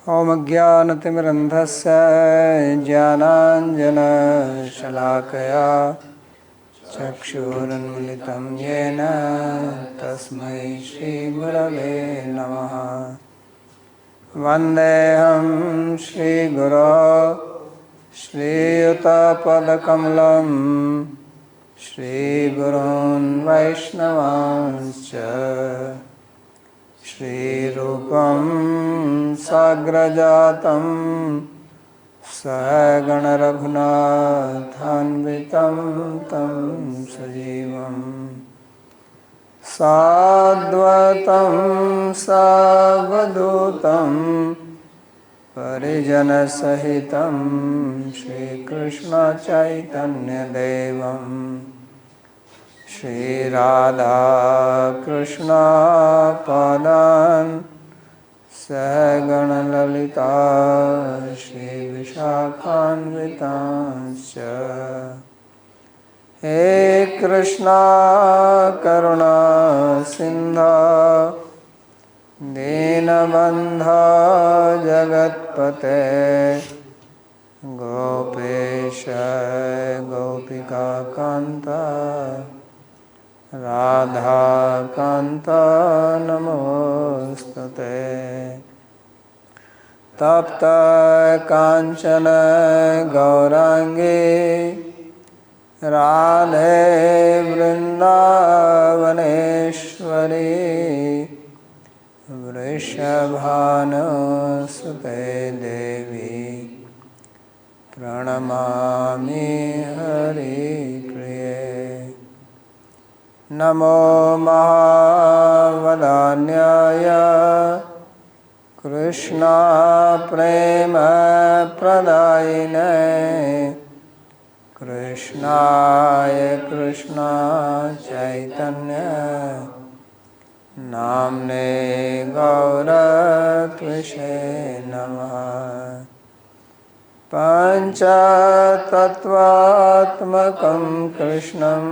ॐ ज्ञानतिमिरन्धस्य ज्ञानाञ्जनशलाकया चक्षुरुन्मिलितं येन तस्मै श्रीगुरवे नमः। वन्देऽहं श्रीगुरो श्रीयुतपदकमलं श्रीगुरून् वैष्णवांश्च श्रीरूपं साग्रजातं सहगणरघुनाथान्वितं तं सजीवं साद्वैतं सावधूतं परिजनसहितं श्रीकृष्णचैतन्यदेवं श्रीराधाकृष्णपादान् सहगणललिता श्रीविशाखान्वितांश्च। हे कृष्णा करुणा सिन्धो दीनबन्धो जगत्पते गोपेश गोपिकान्त राधाकान्त नमोस्तुते। तप्त कांचन गौरांगी राधे वृंदावनेश्वरी वृषभानुसुते देवी प्रणमामि हरिप्रिये। नमो महावदान्याय कृष्णा प्रेम प्रदायिने कृष्णाय कृष्णा चैतन्य नाम्ने गौरत्विषे नमः। पञ्चतत्त्वात्मकं कृष्णं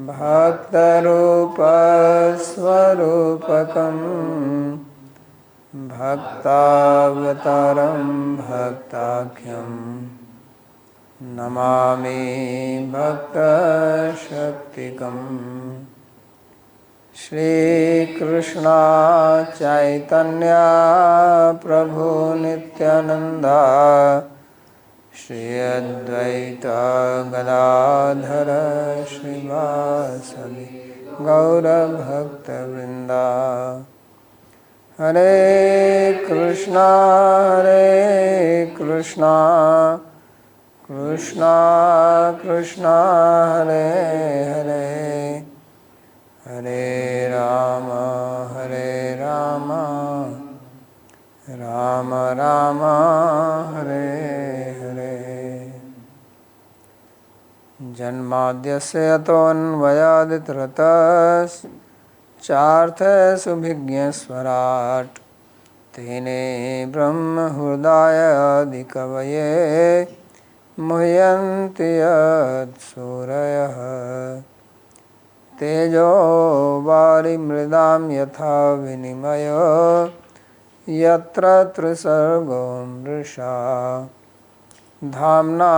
भक्तरूपस्वरूपकं भक्तावतारं भक्ताख्यं नमामि भक्तशक्तिकम्। श्रीकृष्ण चैतन्य प्रभु नित्यानंद श्री अद्वैत गदाधर श्रीवासदि गौरभक्तवृंद। हरे कृष्णा कृष्णा कृष्णा हरे हरे हरे राम राम राम हरे हरे। जन्माद्यस्य यतोऽन्वयादितरतश्चार्थसुभिज्ञस्वराट् तेने ब्रह्महृदायादिकवये मुह्यन्ति यत्सूरयः। तेजो वारिमृदां यथा विनिमयो यत्र त्रिसर्गो मृषा धाम्ना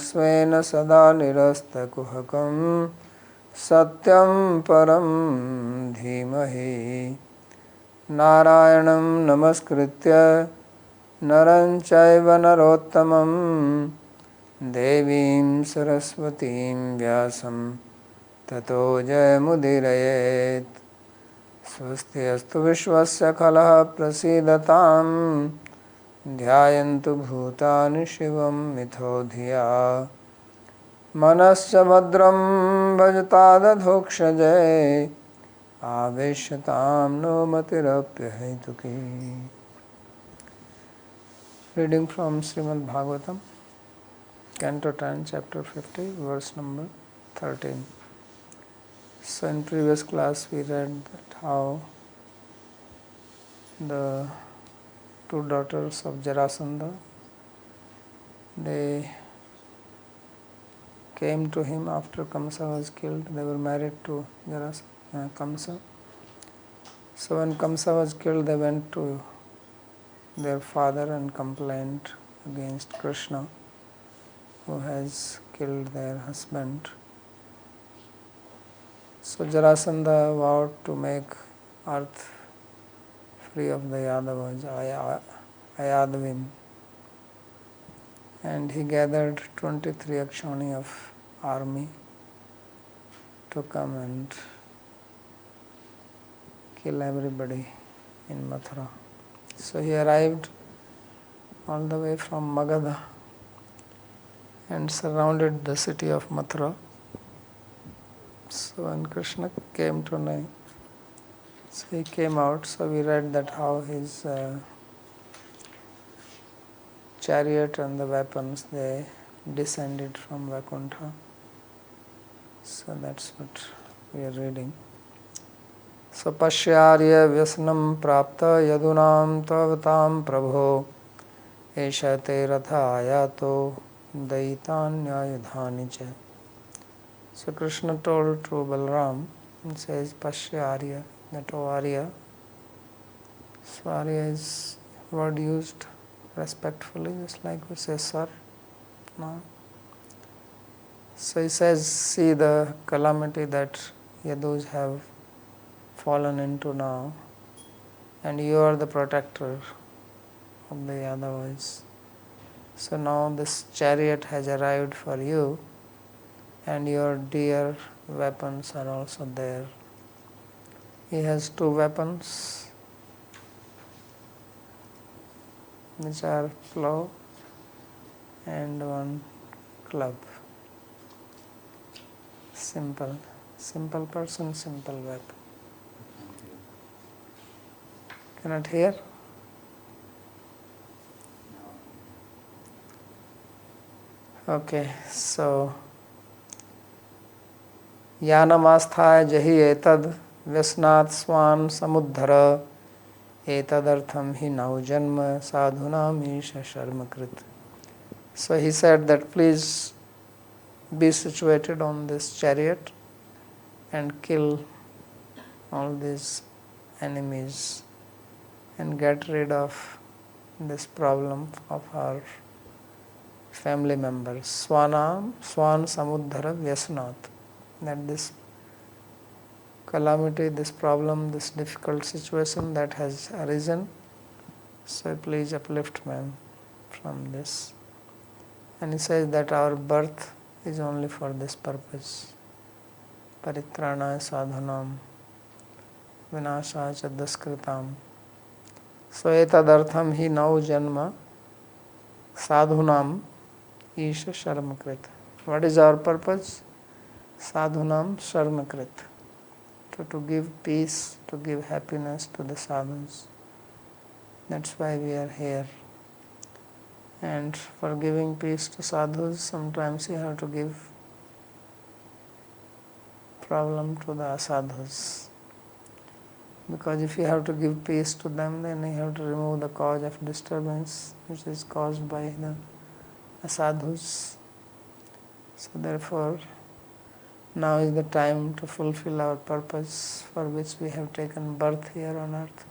स्वेन सदा निरस्तकुहकं सत्यं परं धीमहि। नारायणं नमस्कृत्य नरं चैव नरोत्तमं देवीं सरस्वतीं व्यासं ततो जयमुदीरयेत्। स्वस्ति अस्तु विश्वस्य खलः प्रसीदतां ध्यायन्तु भूतानि शिवं मिथो धिया मनश्च भद्रं भजतादधोक्षजे आवेश्यतां no मतिरप्यहेतुकी। Reading from Śrīmad-Bhāgavatam, Canto 10, Chapter 50, verse number 13. So in previous class we read that how the two daughters of Jarasandha, they came to him after Kamsa was killed. They were married to Kamsa. So when Kamsa was killed, they went to their father and complained against Krishna, who has killed their husband. So Jarasandha vowed to make earth free of the Yadavas, Ayadavim. And he gathered 23 Akshoni of army to come and kill everybody in Mathura. So he arrived all the way from Magadha and surrounded the city of Mathura. So when Krishna came to know, so he came out. So we read that how his chariot and the weapons, they descended from Vaikuntha. So that's what we are reading. So pashyarya vyasnam prapta yadunam tavatam prabho esha te ratha ayato daitanyayudhani cha. So Krishna told to Balram, and says pashyarya, that O Arya. So Arya is word used respectfully, just like we say sir. No? So he says, see the calamity that Yadus have fallen into now, and you are the protector of the Yadavas. So now this chariot has arrived for you, and your dear weapons are also there. He has two weapons, which are plow and one club. Simple person, simple weapon. Cannot hear? Okay, so Yanamastha jahi etad vyasnat swan samuddhara etadartham hi nau janma sadhunam isha sharmakrit. So he said that please be situated on this chariot and kill all these enemies and get rid of this problem of our family members. Swan samuddhara vyasnat. That this calamity, this problem, this difficult situation that has arisen, so please uplift me from this. And he says that our birth is only for this purpose. Paritranaya sadhanam vinashaya cha daskritam. So etadartham hi nau janma sadhunam isha sharmakrit. What is our purpose? Sadhunam sharmakrit. To give peace, to give happiness to the sadhus. That's why we are here. And for giving peace to sadhus, sometimes you have to give problem to the asadhus. Because if you have to give peace to them, then you have to remove the cause of disturbance which is caused by the asadhus. So therefore, now is the time to fulfill our purpose for which we have taken birth here on earth.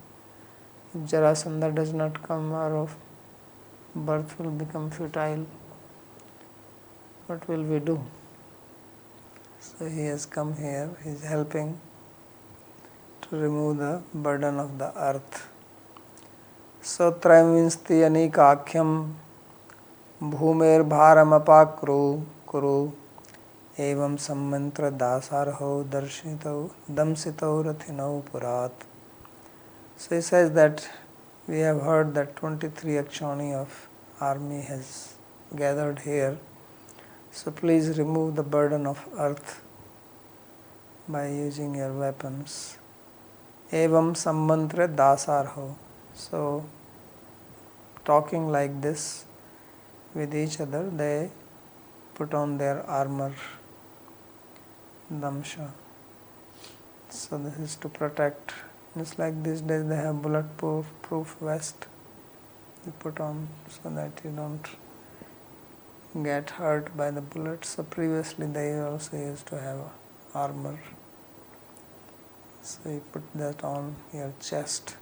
If Jarasandha does not come, our birth will become futile. What will we do? So he has come here, he is helping to remove the burden of the earth. So Traivinsti anikākhyam bhūmer bharam apakru kuru evam sammantra dasarho darshitau damsitau rathinau purat. So he says that we have heard that 23 Akshoni of army has gathered here. So please remove the burden of earth by using your weapons. Evam sammantra dasarho. So talking like this with each other, they put on their armor, damsha. So this is to protect. Just like these days they have bulletproof vest you put on so that you don't get hurt by the bullets. So previously they also used to have armor. So you put that on your chest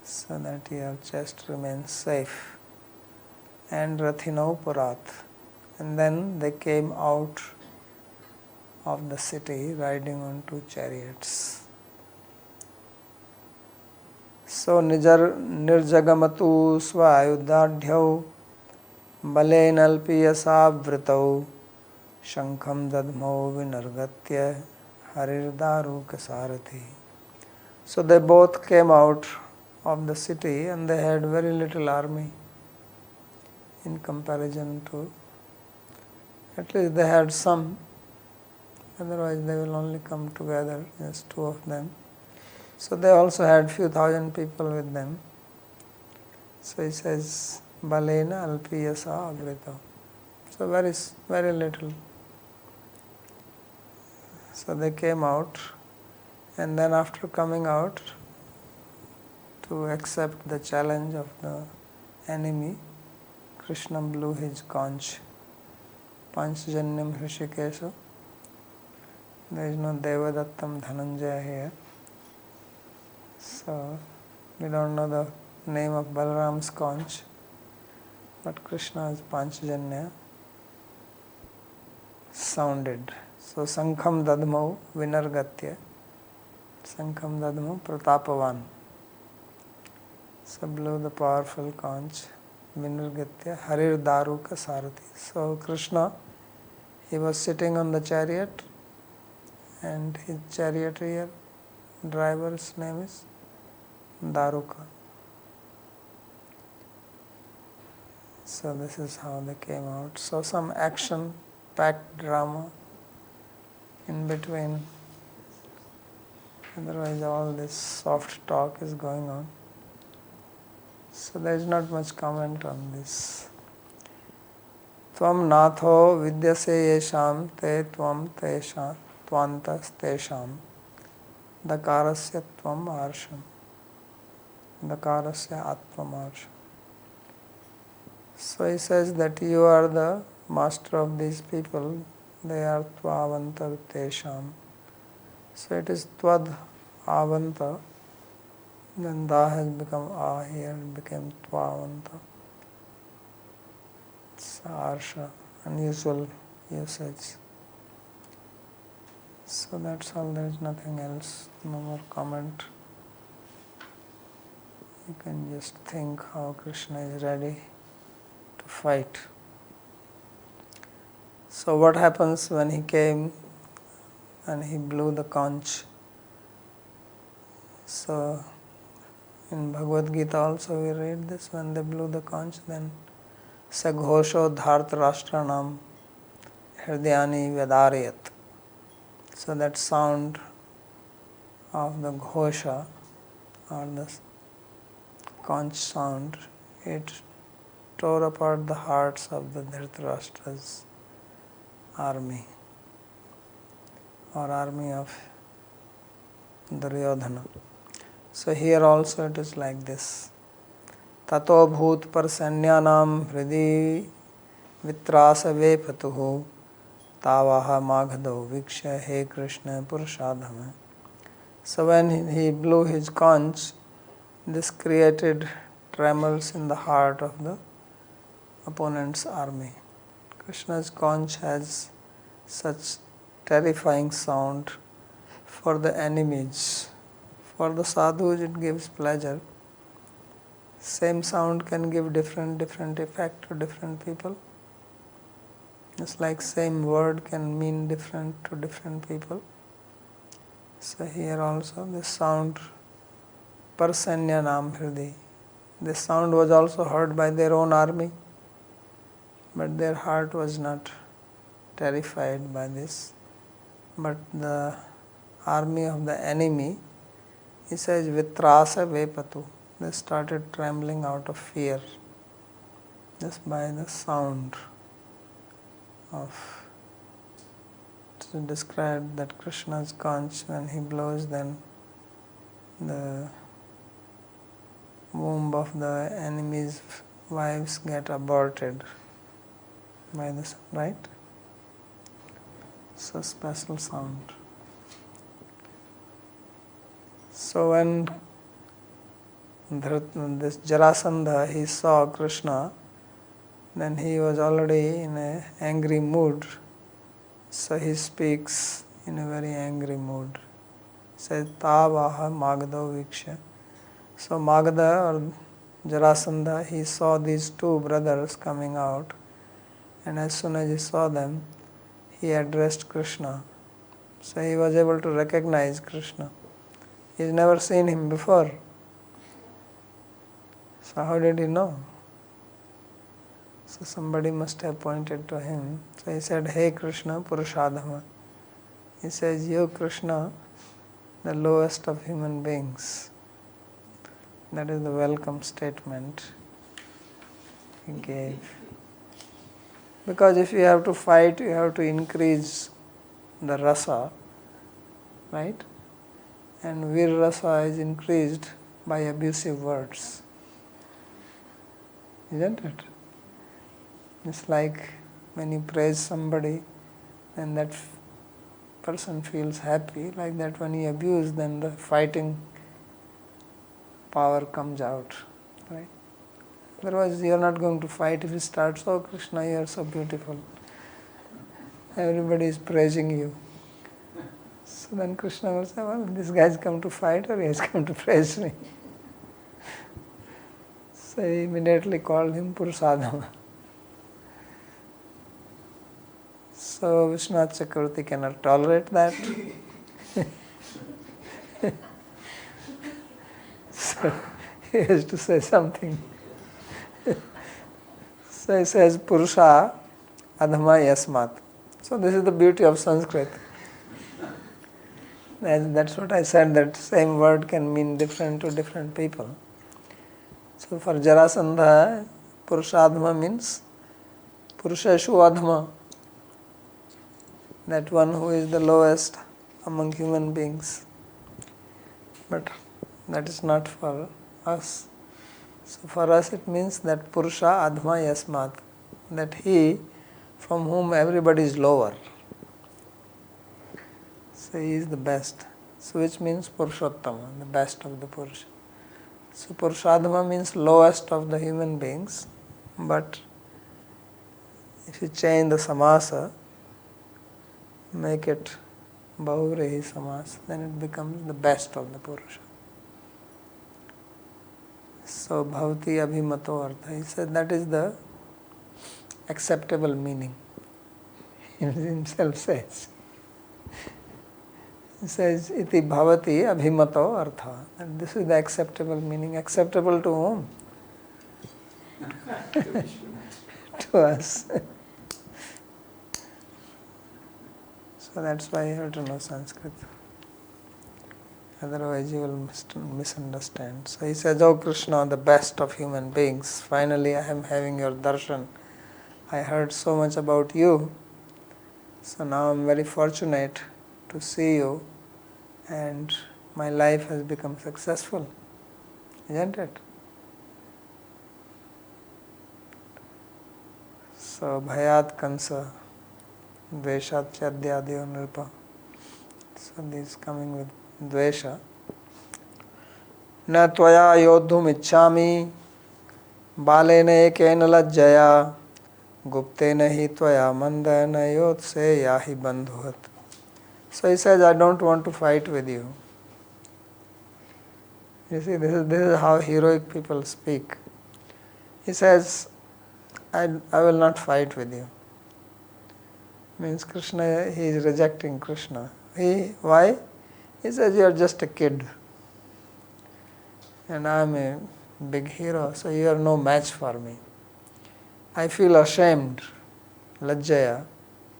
so that your chest remains safe. And Rathino Purat. And then they came out of the city riding on two chariots. So nirjagamatu svayudadhyau balenalpiyasa vritau shankham dadmau vinargatya harirdaru kasarathi. So they both came out of the city and they had very little army in comparison to, at least they had some, otherwise they will only come together, just two of them. So they also had few thousand people with them. So he says, Balena alpiyasa avrita. So very little. So they came out, and then after coming out to accept the challenge of the enemy, Krishna blew his conch. Panchajanyam Hrishikesha. There is no Devadattam Dhananjaya here. So we don't know the name of Balaram's conch, but Krishna's Panchajanya sounded. So Sankham Dadmau Vinargatya. Sankham Dadmau Pratapavan. So blew the powerful conch. Vinargatya Harir Daruka Sarati. So Krishna, he was sitting on the chariot, and his charioteer driver's name is Daruka. So this is how they came out. So some action-packed drama in between. Otherwise all this soft talk is going on. So there is not much comment on this. Tvam natho vidyase yesham te tvam tesham tvantas tesham dakarasya tvam arsham dakarasya atvam arsham. So he says that you are the master of these people, they are tvavantar tesham. So it is tvad avanta, then da has become a here, it became tvavanta. It's arsha, unusual usage. So that's all, there is nothing else, no more comment. You can just think how Krishna is ready to fight. So what happens when he came and he blew the conch? So in Bhagavad Gita also we read this, when they blew the conch, then Saghosho Dhartarashtranam Hridayani Vedarayat. So that sound of the ghosha, or the conch sound, it tore apart the hearts of the Dhritarashtra's army, or army of Duryodhana. So here also it is like this. Tato bhut parsannyanam hridi vitrasa vepatuhu tavaha maghado viksha he Krishna purushadhama. So when he blew his conch, this created tremors in the heart of the opponent's army. Krishna's conch has such terrifying sound for the enemies. For the sadhus it gives pleasure. Same sound can give different effect to different people. Just like same word can mean different to different people. So here also this sound, Parsanya Nam Hridi. This sound was also heard by their own army, but their heart was not terrified by this. But the army of the enemy, he says, Vitrasa Vepatu. They started trembling out of fear just by the sound of. To describe that Krishna's conch, when he blows, then the womb of the enemy's wives get aborted by this, right? So special sound. So when this Jarasandha, he saw Krishna, then he was already in an angry mood. So he speaks in a very angry mood. He says, Tavaha Magado Viksha. So Magada or Jarasandha, he saw these two brothers coming out, and as soon as he saw them, he addressed Krishna. So he was able to recognize Krishna. He's never seen him before. So how did he know? So somebody must have pointed to him. So he said, Hey Krishna, Purushadhama. He says, You Krishna, the lowest of human beings. That is the welcome statement he gave. Because if you have to fight, you have to increase the rasa, right? And vir rasa is increased by abusive words. Isn't it? It's like when you praise somebody and that person feels happy, like that when you abuse, then the fighting power comes out, right? Otherwise you are not going to fight if you start, Oh Krishna, you are so beautiful. Everybody is praising you. So then Krishna will say, well, this guy has come to fight or he has come to praise me. So he immediately called him Purushadhama. So Vishwanath Chakravarti cannot tolerate that. So he has to say something. So he says, Purusha Adhama Yasmat. So this is the beauty of Sanskrit. That's what I said, that same word can mean different to different people. So for Jarasandha, Purushadhama means Purusheshu Adhama, that one who is the lowest among human beings. But that is not for us. So for us it means that Purusha Adhma Yasmat, that he from whom everybody is lower. So he is the best. So which means Purushottama, the best of the Purusha. So Purushadhama means lowest of the human beings, but if you change the samasa, make it Bahuvrihi Samas, then it becomes the best of the Purusha. So Bhavati Abhimato Artha, he said that is the acceptable meaning. He himself says. He says, Iti Bhavati Abhimato Artha. And this is the acceptable meaning. Acceptable to whom? To us. So that's why you have to know Sanskrit. Otherwise you will misunderstand. So he says, Oh Krishna, the best of human beings, finally I am having your darshan. I heard so much about you. So now I am very fortunate to see you and my life has become successful. Isn't it? So Bhayat Kansa, Dveshat Chadyadyo Nripa. So this coming with Dvesha. Na tvaya yodhum ichchami balena ekena lajjaya guptena hi tvaya mandana yotse yahi bandhuhat. So he says, I don't want to fight with you. You see, this is how heroic people speak. He says, I will not fight with you. Means Krishna, he is rejecting Krishna. Why? He says, you are just a kid. And I am a big hero, so you are no match for me. I feel ashamed, lajjaya,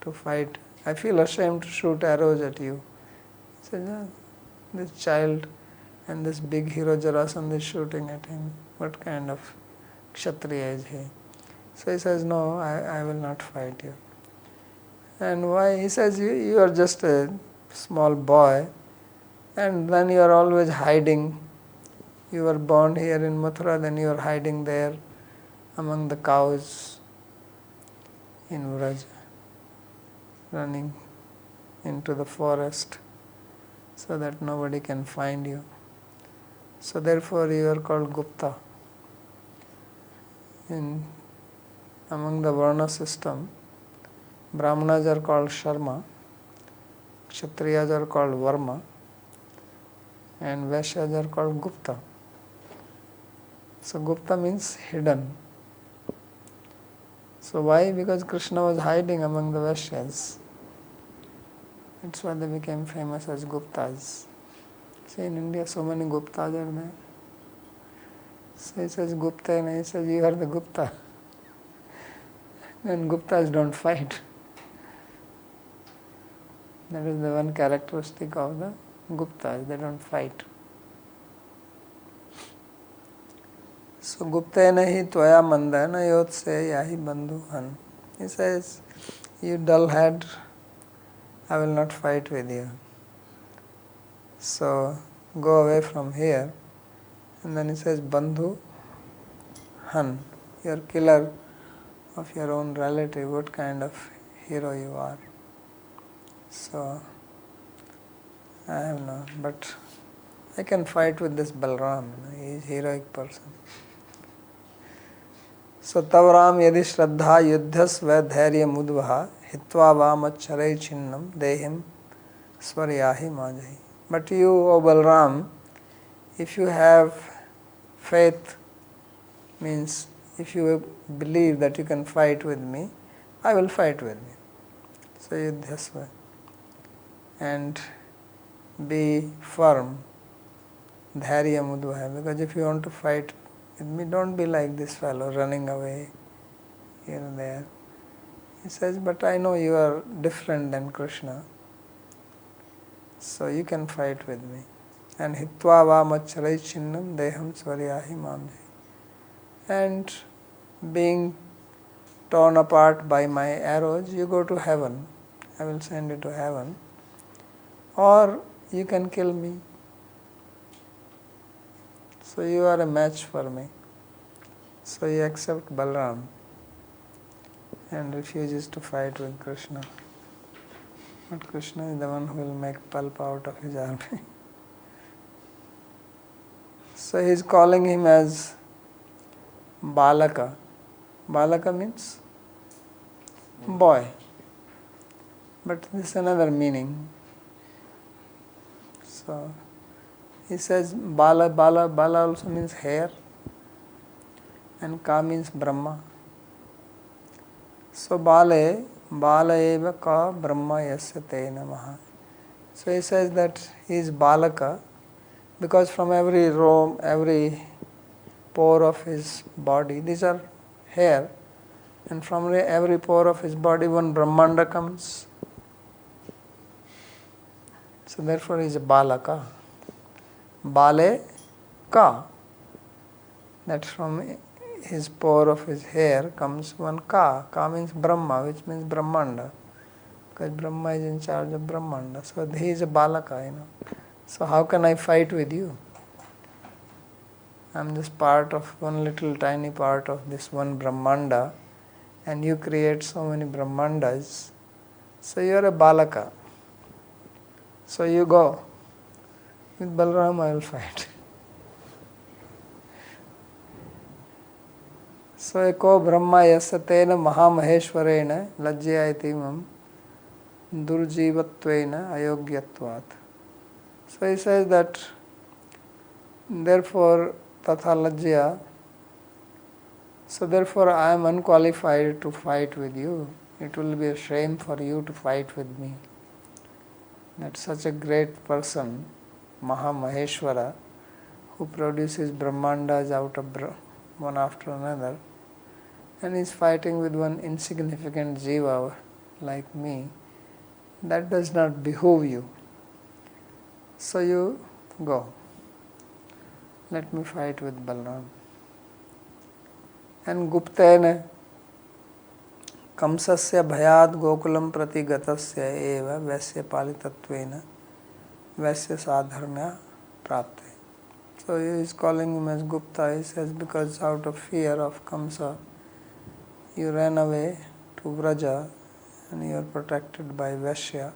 to fight. I feel ashamed to shoot arrows at you. He says, this child and this big hero Jarasandha is shooting at him. What kind of kshatriya is he? So he says, no, I will not fight you. And why? He says, you are just a small boy and then you are always hiding. You were born here in Mathura, then you are hiding there among the cows in Vraja, running into the forest so that nobody can find you. So therefore you are called Gupta. Among the Varna system, Brahmanas are called Sharma, Kshatriyas are called Varma, and Vaishyas are called Gupta. So Gupta means hidden. So why? Because Krishna was hiding among the Vaishyas. That's why they became famous as Guptas. See, in India so many Guptas are there. So he says Gupta and he says you are the Gupta. Then Guptas don't fight. That is the one characteristic of the Guptas, they don't fight. So Guptena hi tvaya mandana yotse yahi bandhuhan. He says, you dull head, I will not fight with you. So go away from here. And then he says, Bandhu Han, you are killer of your own relative, what kind of hero you are. So I have no, but I can fight with this Balram, he is a heroic person. So tav Ram yadi shraddha yuddhas va dhairya mudvaha hitva vamaccharai chinnam dehim swaryahi majahi. But you, O Balram, if you have faith, means if you believe that you can fight with me, I will fight with you. So yuddhasva. And be firm, dhairya mudvaha, because if you want to fight with me, don't be like this fellow running away here and there. He says, but I know you are different than Krishna, so you can fight with me. And hitva vamaccharai chinnam deham swaryahi mamjahi. And being torn apart by my arrows, you go to heaven. I will send you to heaven. Or you can kill me. So you are a match for me. So you accept Balram and refuses to fight with Krishna. But Krishna is the one who will make pulp out of his army. So he is calling him as Balaka. Balaka means boy. But this is another meaning. So he says Bala also means hair, and Ka means Brahma. So Bala eva ka Brahma yasya te namaha. So he says that he is Balaka because from every roam, every pore of his body, these are hair, and from every pore of his body one Brahmanda comes. So therefore he is a Balaka. Bale Ka. That from his pore of his hair comes one Ka. Ka means Brahma, which means Brahmanda. Because Brahma is in charge of Brahmanda. So he is a Balaka, So how can I fight with you? I am just part of one little tiny part of this one Brahmanda, and you create so many Brahmandas. So you are a Balaka. So you go. With Balram I will fight. So eko Brahma yasatena mahamaheshwarena lajyayatimam durjivatvena ayogyatvat. So he says that therefore tatha lajya, so therefore I am unqualified to fight with you. It will be a shame for you to fight with me. That such a great person, Mahamaheshwara, who produces Brahmandas out of one after another, and is fighting with one insignificant Jiva like me, that does not behoove you. So you go. Let me fight with Balram. And Guptena Kamsasya bhayad gokulam prati gatasya eva vaisya palitatvena vaisya sadharna prapte. So he is calling him as Gupta. He says because out of fear of Kamsa you ran away to Vraja and you are protected by Vaishya.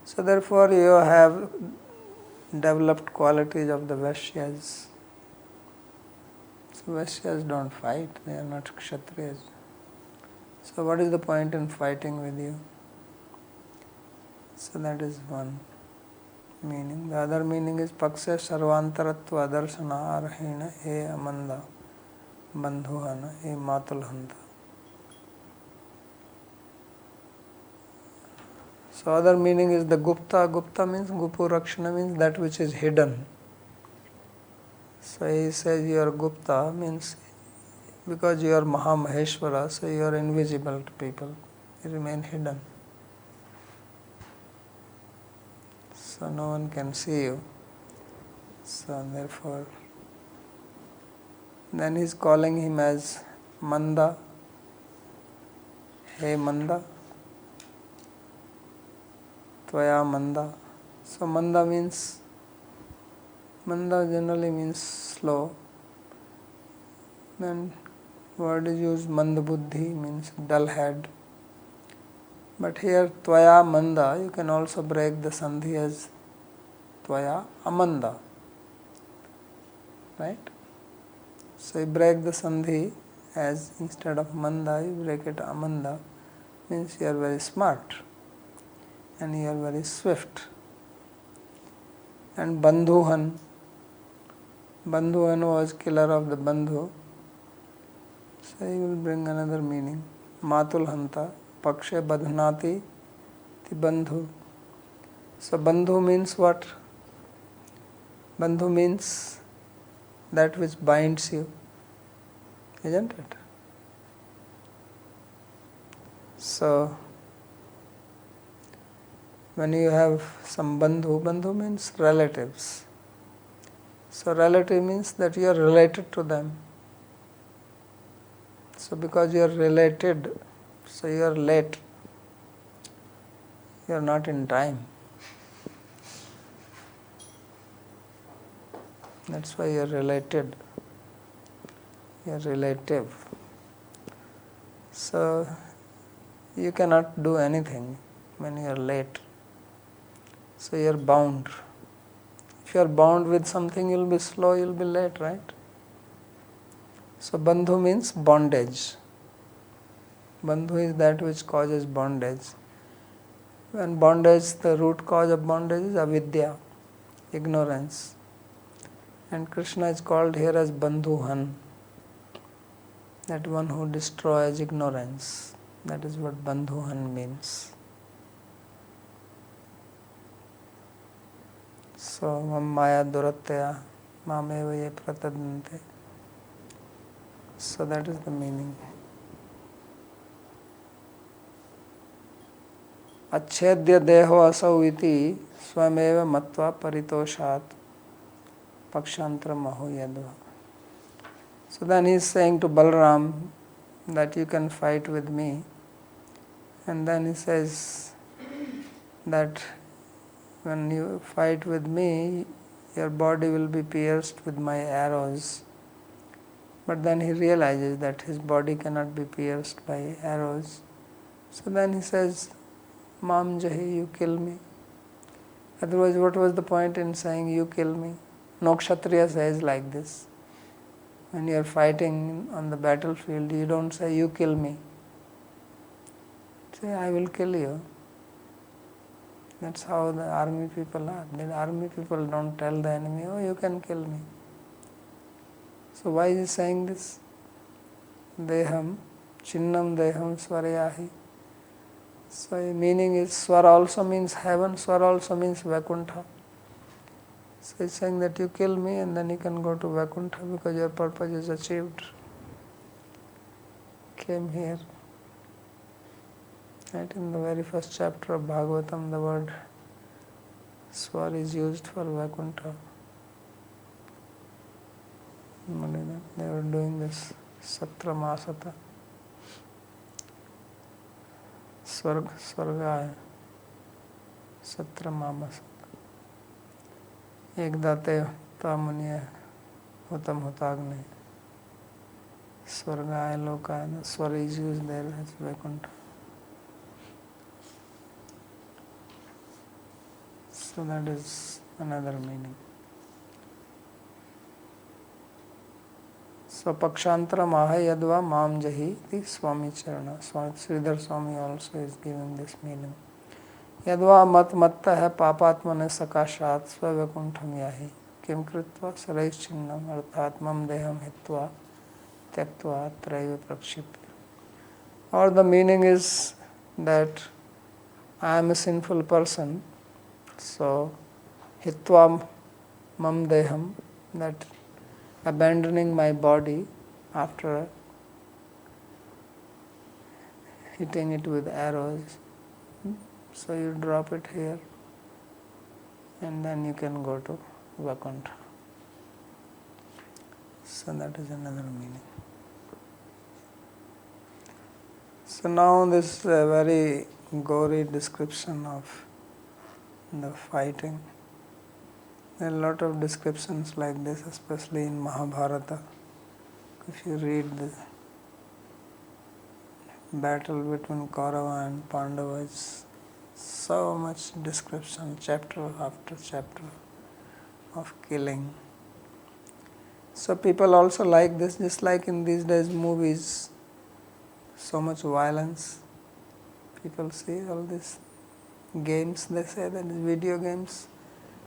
So therefore you have developed qualities of the Vaishyas. So Vaishyas don't fight, they are not Kshatriyas. So what is the point in fighting with you? So that is one meaning. The other meaning is Paksya Sarvantaratva Darsana Arhena E Amanda Bandhuhana E Matulhanta. So other meaning is the Gupta. Gupta means Gupu Rakshana, means that which is hidden. So he says you are Gupta means because you are Mahamaheshwara, so you are invisible to people. You remain hidden. So no one can see you. So therefore, then he is calling him as Manda. Hey Manda. Tvaya Manda. So Manda generally means slow. Then word is used Mandabuddhi means dull head. But here Tvaya Manda, you can also break the sandhi as Tvaya Amanda. Right? So you break the sandhi as instead of Manda, you break it Amanda, means you are very smart and you are very swift. And Bandhuhan was killer of the Bandhu. So he will bring another meaning. Matulhanta, Pakshe Badhnati Ti Bandhu. So Bandhu means what? Bandhu means that which binds you, isn't it? So when you have some bandhu means relatives. So relative means that you are related to them. So because you are related, so you are late. You are not in time. That's why you are related. You are relative. So you cannot do anything when you are late. So you are bound. If you are bound with something, you will be slow, you will be late, right? So bandhu means bondage. Bandhu is that which causes bondage. When bondage, the root cause of bondage is avidya, ignorance. And Krishna is called here as Bandhuhan, that one who destroys ignorance. That is what Bandhuhan means. So, Maya Duratya, Mameva Ye Pratadante. So that is the meaning. Achedya deho asau iti swameva matva paritoshat pakshantra maho yadva. So then he is saying to Balaram that you can fight with me. And then he says that when you fight with me, your body will be pierced with my arrows. But then he realizes that his body cannot be pierced by arrows. So then he says, Mam Jahi, you kill me. Otherwise, what was the point in saying you kill me? No Kshatriya says like this. When you are fighting on the battlefield, you don't say you kill me. Say I will kill you. That's how the army people are. The army people don't tell the enemy, oh, you can kill me. So why is he saying this? Deham, chinnam deham swarayahi. So meaning is swara also means heaven, swara also means Vaikuntha. So he's saying that you kill me and then you can go to Vaikuntha because your purpose is achieved. Came here. Right, in the very first chapter of Bhagavatam, the word swar is used for Vaikuntha. They were doing this Satra Masata. Swargaya Satra Mamasata. Ekdate Tamuniya Hutam Hutagne. Swargaya Lokaya. The swar is used there as Vaikuntha. So that is another meaning. So Pakshantara Maha Yadva Mam Jahi the Swami Charana. Sridhar Swami also is giving this meaning. Yadva mat matta hai papatmane sakashat svavakuntham yahi kim kritva saraichinnam arthat mam deham hitva tyaktva traiva prakshipya. Or the meaning is that I am a sinful person, so hitva mam deham, that abandoning my body after hitting it with arrows. So you drop it here and then you can go to Vakuntha. So that is another meaning. So now this is a very gory description of the fighting. There are a lot of descriptions like this, especially in Mahabharata. If you read the battle between Kaurava and Pandava, it's so much description, chapter after chapter of killing. So people also like this, just like in these days movies, so much violence. People see all these games, they say that is video games.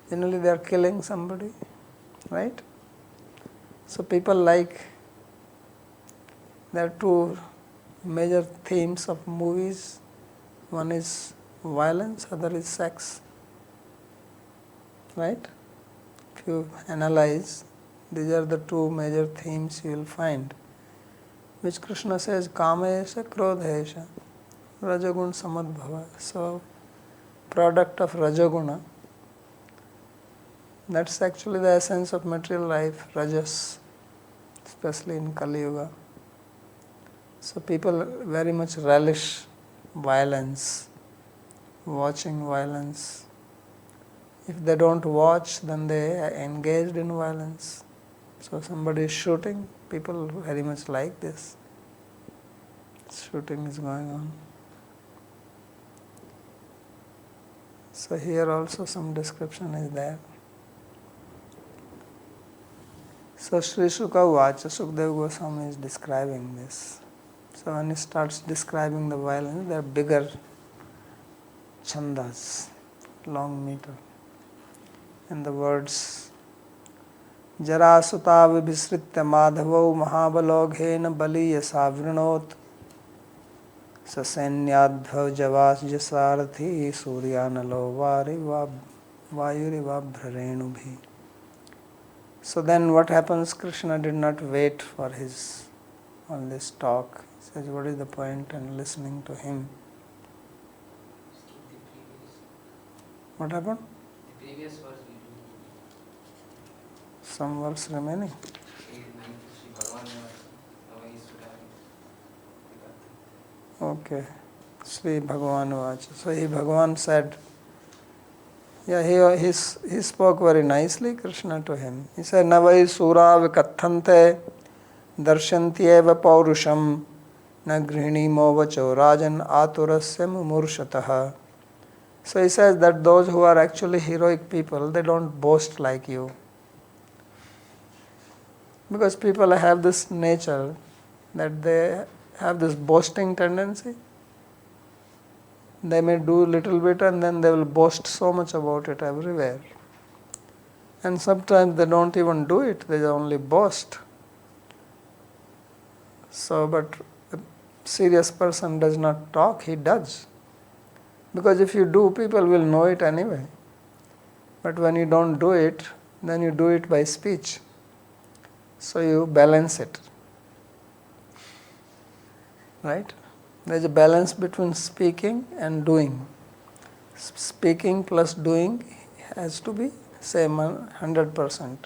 Generally they are killing somebody, right? So people like, there are two major themes of movies. One is violence, other is sex, right? If you analyze, these are the two major themes you will find, which Krishna says, Kamesha Krodhesha Rajagun Samadbhava. So, product of Rajaguna, that's actually the essence of material life, Rajas, especially in Kali Yuga. So people very much relish violence, watching violence. If they don't watch, then they are engaged in violence. So somebody is shooting, people very much like this. Shooting is going on. So here also some description is there. So Shri Shuka Vacha, Sukdev Goswami is describing this. So when he starts describing the violence, there are bigger chandas, long meter. And the words, Jara Suta Vibhisritya Madhavo Mahabaloghen Baliya Savrinot Sasenyadbhav Javas Jasarathi Suryanalo Vayuri Vabhrarenubhi. So then what happens? Krishna did not wait for his on this talk. He says, what is the point in listening to him? What happened? The previous verse we do. Some verse remaining. Okay. Shri Bhagavan Vacha. So he Bhagavan said, he spoke very nicely, Krishna, to him. He said, Navai Sura Vikathante Darshantyeva Paurusham Na Grihini Movacho Rajan Aturasya Murshataha. So he says that those who are actually heroic people, they don't boast like you. Because people have this nature that they have this boasting tendency. They may do little bit and then they will boast so much about it everywhere. And sometimes they don't even do it, they only boast. So, but a serious person does not talk, he does. Because if you do, people will know it anyway. But when you don't do it, then you do it by speech. So you balance it. Right? There is a balance between speaking and doing. Speaking plus doing has to be same 100%.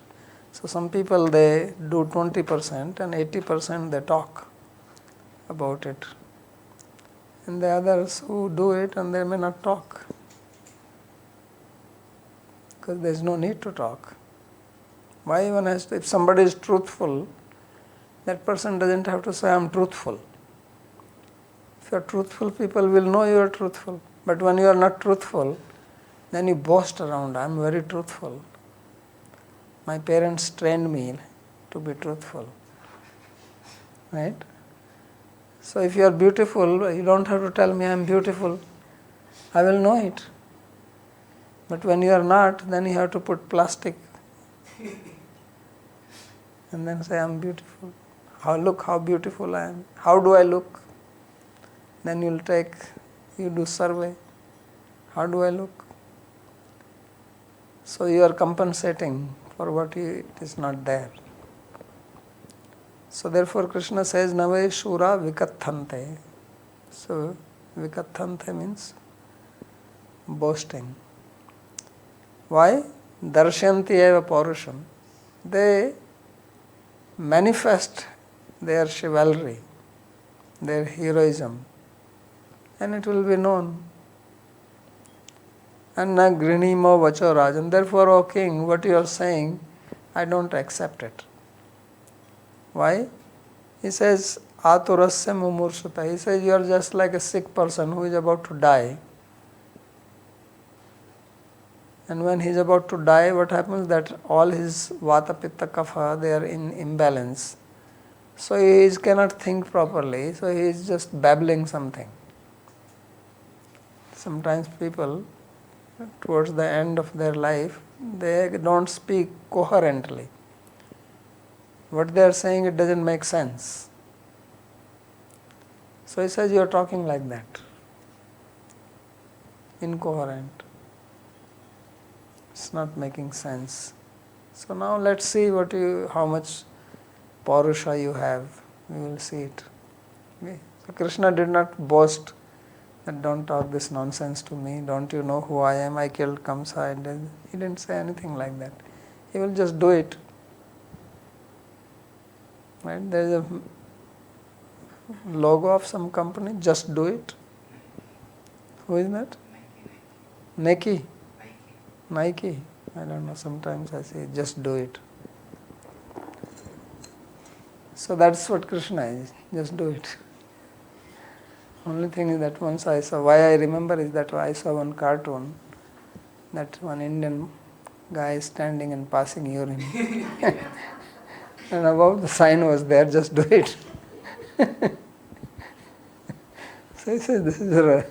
So some people, they do 20% and 80% they talk about it. And the others who do it and they may not talk. Because there is no need to talk. Why one has to, if somebody is truthful, that person doesn't have to say, I am truthful. If you are truthful, people will know you are truthful. But when you are not truthful, Then you boast around, I am very truthful. My parents trained me to be truthful. Right? So if you are beautiful, you don't have to tell me I am beautiful. I will know it. But when you are not, then you have to put plastic and then say I am beautiful. Look how beautiful I am. How do I look? Then you do survey. How do I look? So you are compensating for what it is not there. So therefore Krishna says, Nave Shura Vikathante. So Vikathante means boasting. Why? Darshanti eva Paurusham. They manifest their chivalry, their heroism, and it will be known. And na grinimo vacho rajan. Therefore, O king, what you are saying, I don't accept it. Why? He says, Aturasya mumursuta. He says, you are just like a sick person who is about to die. And when he is about to die, what happens? That all his vata, pitta, kapha, they are in imbalance. So he cannot think properly, so he is just babbling something. Sometimes people, towards the end of their life, they don't speak coherently. What they are saying, it doesn't make sense. So he says, you are talking like that. Incoherent. It's not making sense. So now let's see how much Paurusha you have. We will see it. Okay. So Krishna did not boast that don't talk this nonsense to me. Don't you know who I am? I killed Kamsa. He didn't say anything like that. He will just do it. Right? There is a logo of some company. Just do it. Who is that? Nike. Nike. I don't know. Sometimes I say just do it. So that's what Krishna is. Just do it. Only thing is that once I saw, why I remember is that I saw one cartoon that one Indian guy is standing and passing urine. And above the sign was there, just do it. So he said, this is a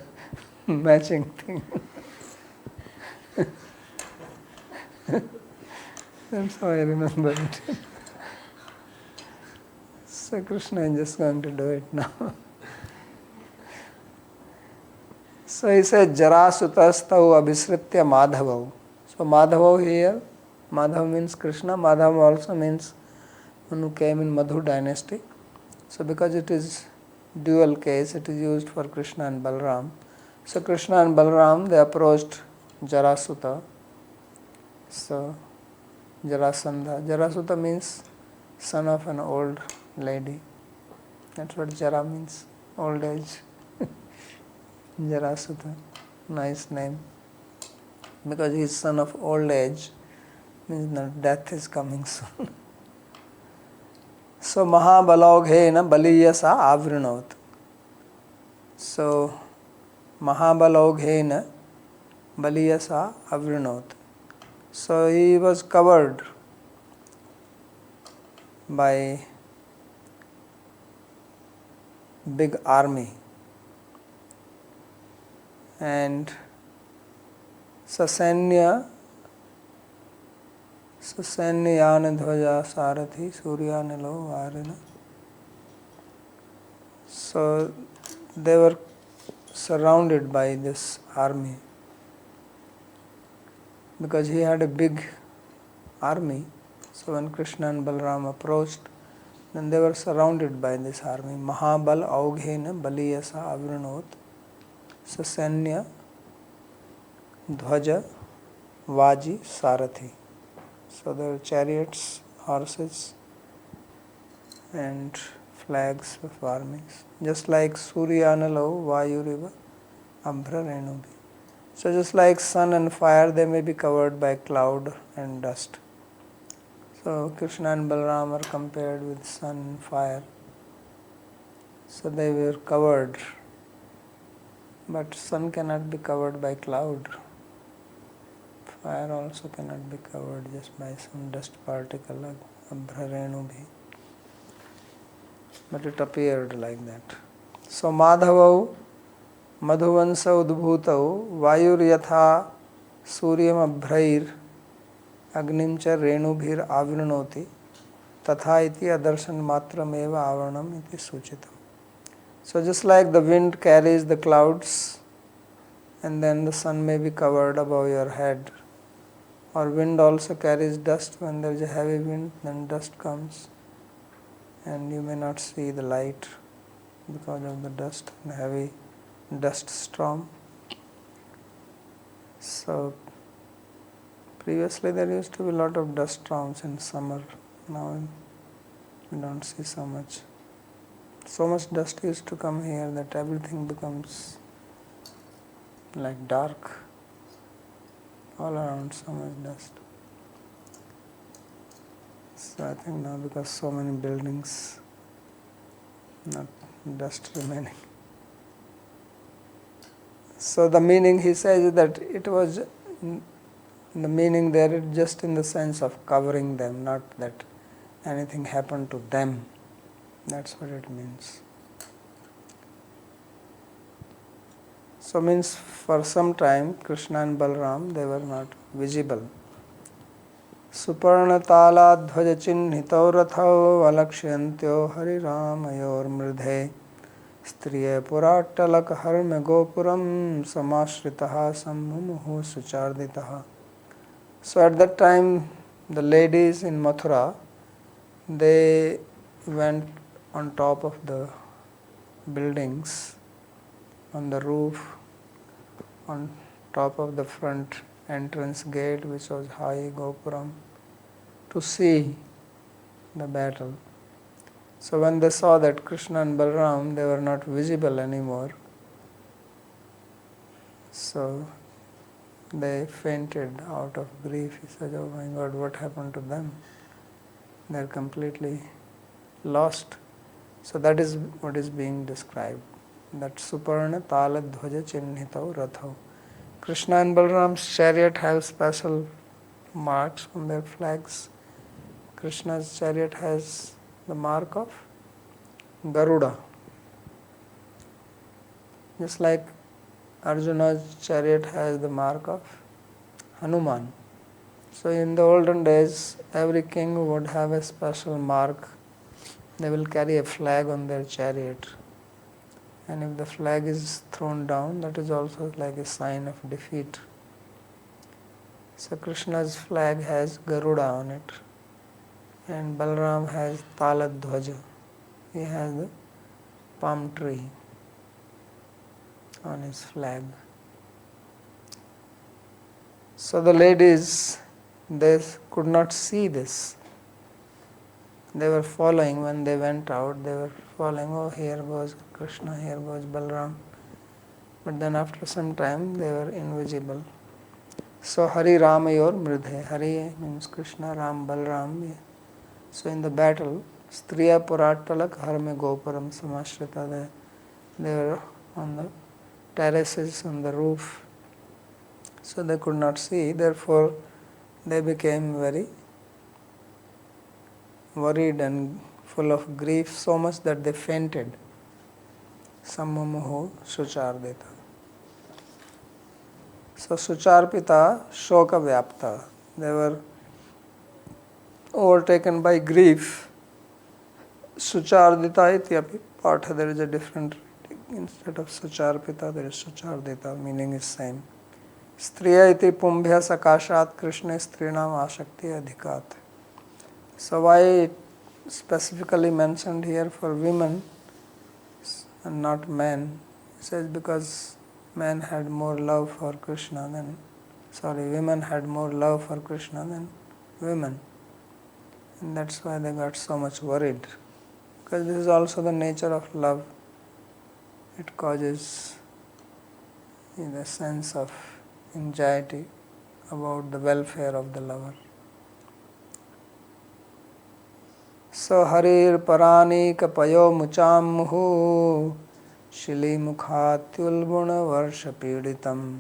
matching thing. That's how I remember it. So Krishna is just going to do it now. So he said, Jarasutastau abhisritya madhavav. So madhavav here, madhav means Krishna, madhav also means one who came in Madhu dynasty. So because it is dual case, it is used for Krishna and Balram. So Krishna and Balram, they approached Jarasuta. So Jarasandha. Jarasuta means son of an old lady. That's what Jara means, old age. Jarasuta, nice name. Because he is son of old age, means that death is coming soon. So Mahabalaghena baliyasa avrinot. So Mahabalaghena baliyasa avrinot. So he was covered by big army. And Sasanya Yana Dhvaja Sarathi Suryanilo Varina. So they were surrounded by this army. Because he had a big army. So when Krishna and Balram approached, then they were surrounded by this army. Mahabal Aughena Baliyasa Avrinot Sasanya Dhvaja Vaji Sarathi. So there were chariots, horses, and flags of armies. Just like Suryanalo Vayuriva Abhra Renubi. So just like sun and fire, they may be covered by cloud and dust. So Krishna and Balram are compared with sun and fire. So they were covered. But sun cannot be covered by cloud. fire also cannot be covered just by some dust particle like Abhrarenu bhi. But it appeared like that. So Madhavau Madhuvansa Udbhutau Vayur Yatha Suryam Abhrair Agnim cha Renubhir Avrinoti Tatha iti Adarshan Matram eva Avaranam iti Suchitam. So just like the wind carries the clouds and then the sun may be covered above your head, or wind also carries dust. When there is a heavy wind, then dust comes and you may not see the light because of the dust and heavy dust storm. So previously there used to be a lot of dust storms in summer. Now we don't see so much. So much dust used to come here that everything becomes like dark all around, so much dust. So I think now because so many buildings, not dust remaining. So the meaning he says is that it was, the meaning there is just in the sense of covering them, not that anything happened to them. That's what it means. So means for some time Krishna and Balram, they were not visible. Suparnatala dhvaja chinnhitau rathau alakshantyo hariramayor mridhe striye puratalak harme gopuram samashritaha sammumuhu sucharditaha. So at that time the ladies in Mathura, they went on top of the buildings, on the roof, on top of the front entrance gate, which was high Gopuram, to see the battle. So when they saw that Krishna and Balram, they were not visible anymore, so they fainted out of grief. He said, "Oh my God, what happened to them? They are completely lost." So that is what is being described. That Suparna Tala Dhvaja Chinnhitau Rathau. Krishna and Balram's chariot have special marks on their flags. Krishna's chariot has the mark of Garuda. Just like Arjuna's chariot has the mark of Hanuman. So in the olden days, every king would have a special mark. They will carry a flag on their chariot. And if the flag is thrown down, that is also like a sign of defeat. So Krishna's flag has Garuda on it. And Balram has Taladhvaja. He has the palm tree on his flag. So the ladies, they could not see this. They were following when they went out. They were following, oh, here goes Krishna, here goes Balram. But then after some time, they were invisible. So Hari Ramayor Mridhe. Hari means Krishna, Ram, Balram. So in the battle, Striya Puratalak Harme Gopuram Samashrita. They were on the terraces, on the roof. So they could not see. Therefore, they became very worried and full of grief, so much that they fainted. Sammumuhu Suchardita. So Sucharpita Shoka Vyapta. They were overtaken by grief. Suchardita ityapi Patha. There is a different reading. Instead of Sucharpita, there is Suchardita. Meaning is same. Striya iti pumbhya sakashat Krishna strinam ashakti adhikat. So why it specifically mentioned here for women and not men? It says because men had more love for Krishna than, women had more love for Krishna than women. And that's why they got so much worried. Because this is also the nature of love. It causes a sense of anxiety about the welfare of the lover. So Harir Parani Kapayo Mucham Muhu Shili Mukhatyulguna Varsha Piditam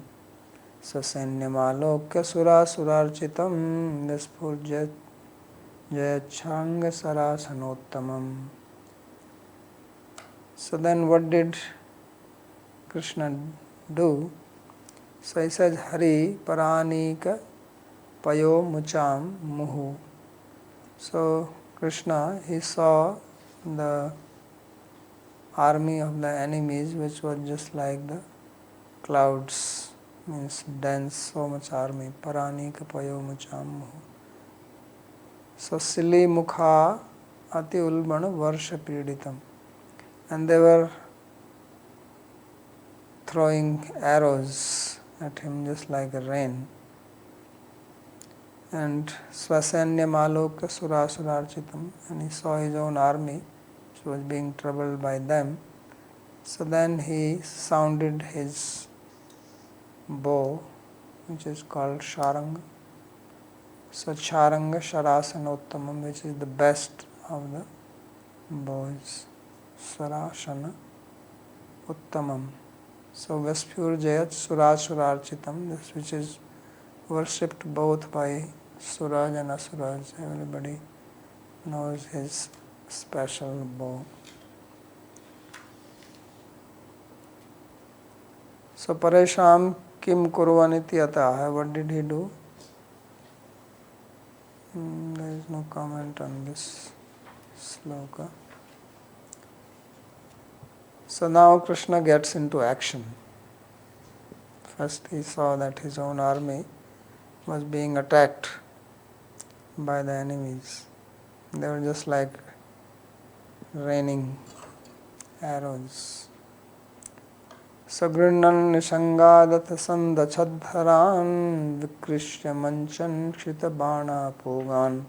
ससैन्यमालोक्य सुरासुरार्चितं विस्फुज्य जयच्छांग सरासनोत्तमम्. So then what did Krishna do? So he says, Hari Paranika Payo Mucham Muhu. So Krishna, he saw the army of the enemies, which was just like the clouds, means dense, so much army. Paranika Payo Mucham Muhu. So Sili Mukha Ati Ulbana Varsha Piditam. And they were throwing arrows at him just like a rain. And Swasanya Maloka Surasurarchitam, and he saw his own army which was being troubled by them. So then he sounded his bow, which is called Sharanga. So Charanga Sharasanottamam, which is the best of the bows. Sarashana Uttamam. So Vaspurjayat Surashurarchitam, this which is worshipped both by Suraj and Asuraj. Everybody knows his special bow. So Paresham Kim Kurvaniti Ataha, what did he do? There is no comment on this sloka. So now Krishna gets into action. First he saw that his own army was being attacked by the enemies. They were just like raining arrows. Sagrinan Nishangadatha Sandachadharan Vikrishya Manchan Kshitabana Pogan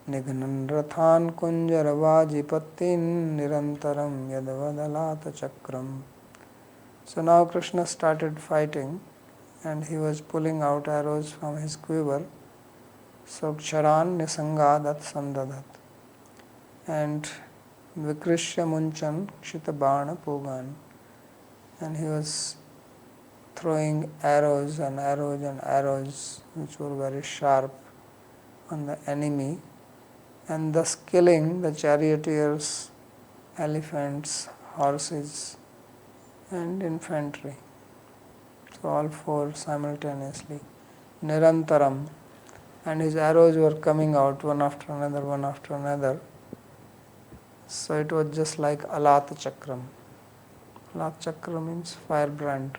Nignan Rathan Kunjaravajipatin Nirantaram Yadavadalata Chakram. So now Krishna started fighting and he was pulling out arrows from his quiver. So Ksharan Nisangadat Sandadat and Vikrishya Munchan Kshitabana Pogan. And he was throwing arrows and arrows and arrows which were very sharp on the enemy, and thus killing the charioteers, elephants, horses and infantry. So all four simultaneously. Nirantaram. And his arrows were coming out one after another, one after another. So it was just like Alata Chakram. Alata Chakra means firebrand.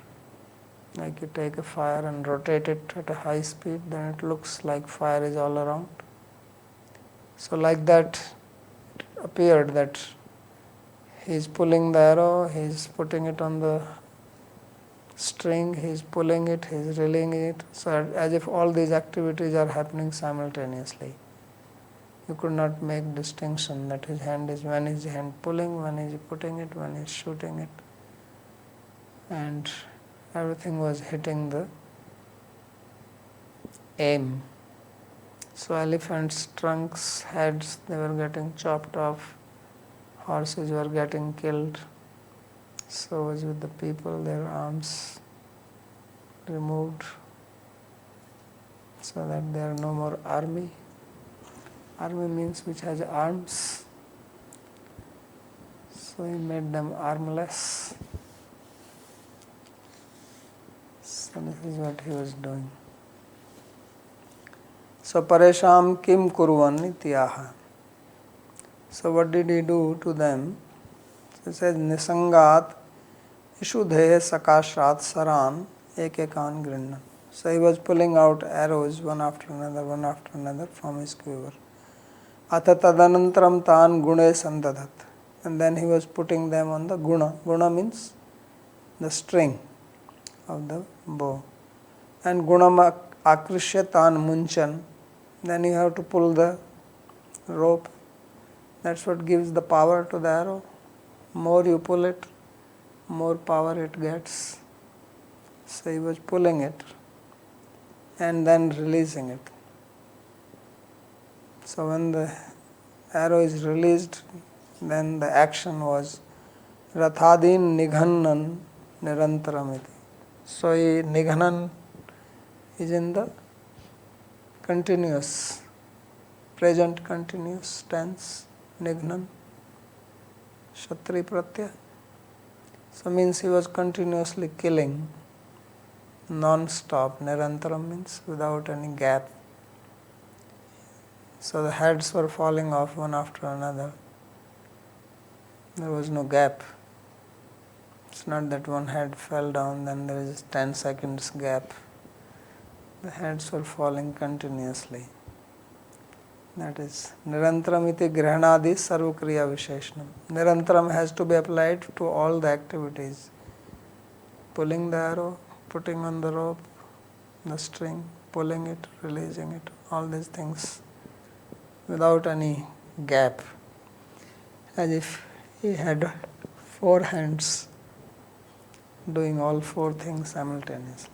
Like you take a fire and rotate it at a high speed, then it looks like fire is all around. So like that, it appeared that he is pulling the arrow, he is putting it on the string, he is pulling it, he is reeling it. So as if all these activities are happening simultaneously. You could not make distinction that his hand is, when is his hand pulling, when is he putting it, when he is shooting it. And everything was hitting the aim. So elephants' trunks, heads, they were getting chopped off. Horses were getting killed. So was with the people, their arms removed so that there are no more army. Army means which has arms. So he made them armless. So this is what he was doing. So Paresham Kim Kurvan Nityaha. So what did he do to them? So he says Nisangat Ishudhe Sakashat Saran Ekekan Grinnan. So he was pulling out arrows one after another from his quiver. Atha tadanantram tan gune sandadat. And then he was putting them on the guna. Guna means the string of the bow. And gunam akrishya tan munchan. Then you have to pull the rope. That's what gives the power to the arrow. More you pull it, more power it gets. So he was pulling it and then releasing it. So when the arrow is released, then the action was Rathadin Nighanan Nirantaramiti. So he Nighanan is in the continuous, present continuous tense, Nignan, Shatri Pratyaya. So means he was continuously killing, non-stop, Nirantaram means without any gap. So the heads were falling off one after another. There was no gap. It's not that one head fell down, then there is 10 seconds gap. The heads were falling continuously. That is Nirantaram iti Grihanadi Sarvakriya Visheshanam. Nirantaram has to be applied to all the activities. Pulling the arrow, putting on the rope, the string, pulling it, releasing it, all these things without any gap. As if he had 4 hands doing all 4 things simultaneously.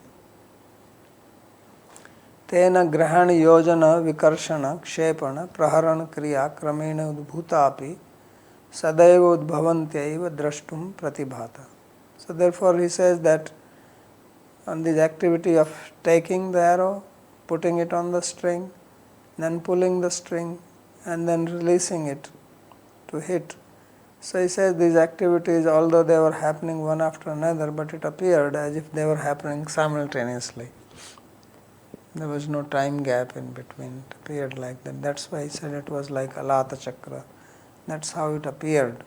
Tena grahana yojana vikarshana kshepana praharana kriya kramena udbhutapi sadaiva udbhavantyaiva drashtum pratibhata. So therefore he says that on this activity of taking the arrow, putting it on the string, then pulling the string and then releasing it to hit. So he says these activities, although they were happening one after another, but it appeared as if they were happening simultaneously. There was no time gap in between. It appeared like that. That's why he said it was like Alata Chakra. That's how it appeared.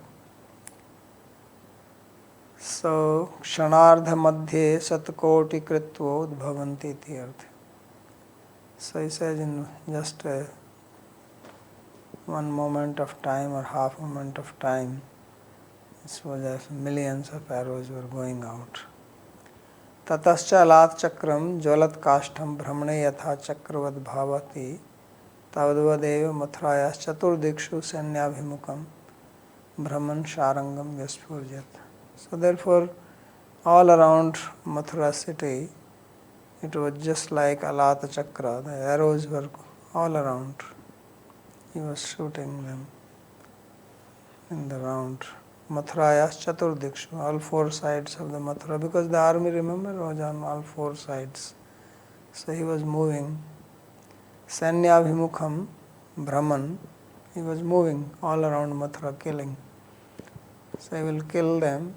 So, Kshanardha Madhye Satkoti Kritvo Udbhavanti Tirth. So he says in just one moment of time or half moment of time, this was as millions of arrows were going out. Tatascha alat chakram jwalat kashtam brahmane yatha chakravad bhavati tavadvadeva mathrayas chaturdikshu sanyabhimukam brahman sharangam vyasphurjat. So therefore, all around Mathura city, it was just like Alata Chakra. The arrows were all around. He was shooting them in the round. Mathrayas Chaturdikshu, all 4 sides of the Mathura, because the army, remember, was on all 4 sides. So he was moving. Sanyabhimukham, Brahman, he was moving all around Mathura, killing. So he will kill them,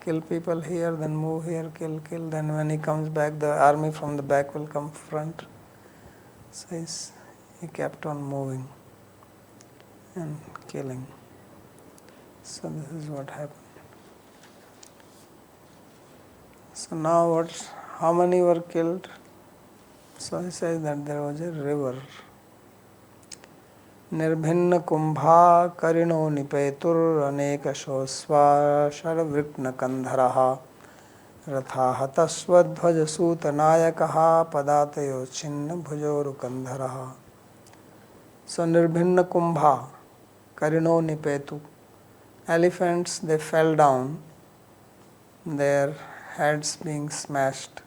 kill people here, then move here, kill. Then when he comes back, the army from the back will come front. So he kept on moving and killing. So this is what happened. So now how many were killed? So he says that there was a river. Nirbhinna kumbha karino nipetur anekasho sva sharavritna kandharaha ratha hatasvadhvaja suta nayakaha padatayo chinna bhujoru kandharaha. So nirbhinna kumbha karino nipetu. Elephants, they fell down, their heads being smashed.